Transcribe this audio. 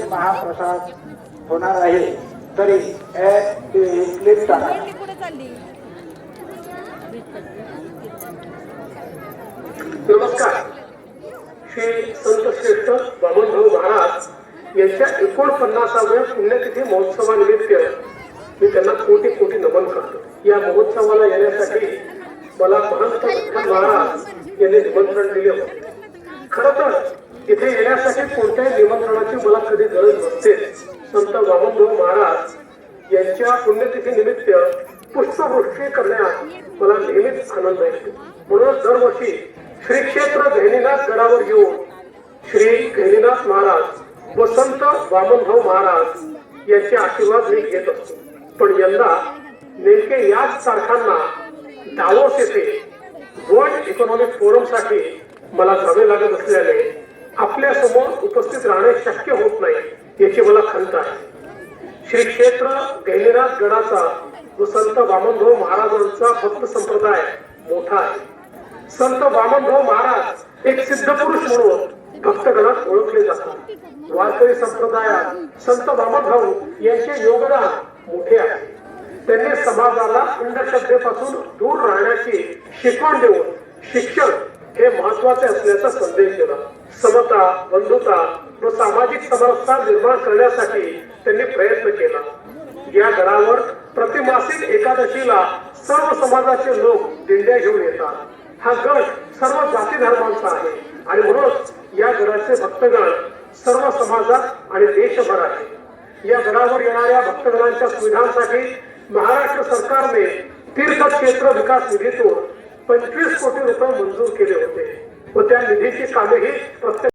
महाप्रसाद होणार आहे तरी क्लिप टाका। नमस्कार। श्री संत श्रेष्ठ वामनभाऊ महाराज यांच्या 49व्या पुण्यतिथी महोत्सवानिमित्त मी त्यांना कोटी कोटी नमन करतो। या महोत्सवाला येण्यासाठी मला महंत विठ्ठल महाराज यांनी निमंत्रण दिले होते। खरं तर इथे येण्यासाठी कोणत्याही निमंत्रणाची मला कधी गरज नसते। संत वामनभाऊ महाराज यांच्या पुण्यतिथी निमित्त पुष्पवृष्टी करण्यात मला नेहमीच आनंद येतो। म्हणून दरवर्षी श्री क्षेत्र गहिनीनाथ गडावर येऊन श्री गहिनीनाथ महाराज व संत वामनभाऊ महाराज यांचे आशीर्वाद मी घेत असतो। पण यंदा नेमके याच तारखांना दावोस येथे वर्ल्ड इकॉनॉमिक फोरम साठी मला जावे लागत असल्याने आपल्या समोर उपस्थित राहणे शक्य होत नाही याची मला खंत आहे। श्री क्षेत्र गहिनीनाथ गडाचा व संत वामनभाऊ महाराजांचा भक्त संप्रदाय मोठा आहे। संत वामनभाऊ महाराज एक सिद्ध पुरुष म्हणून भक्तगणात ओळखले जातात। वारकरी संप्रदायात संत वामनभाऊ यांचे योगदान मोठे आहे। त्यांनी समाजाला अंधश्रद्धेपासून दूर राहण्याची शिकवण देऊन शिक्षण हे महत्वाचे असल्याचा संदेश दिला। समता, बंधुता व सामाजिक समरसता निर्माण करण्यासाठी त्यांनी प्रयत्न केला। या गडावर प्रतिमासिक एकादशीला सर्व समाजाचे लोक दिंड्या घेऊन येतात। हा गड सर्व जाती धर्मांचा आहे आणि म्हणून या गडाचे भक्तगण सर्व समाजात आणि देशभर आहे। या गडावर येणाऱ्या भक्तगणांच्या सुविधांसाठी महाराष्ट्र सरकारने तीर्थक्षेत्र विकास निधीतून 25 कोटी रुपये मंजूर केले होते व त्या निधीची कामेही प्रत्येक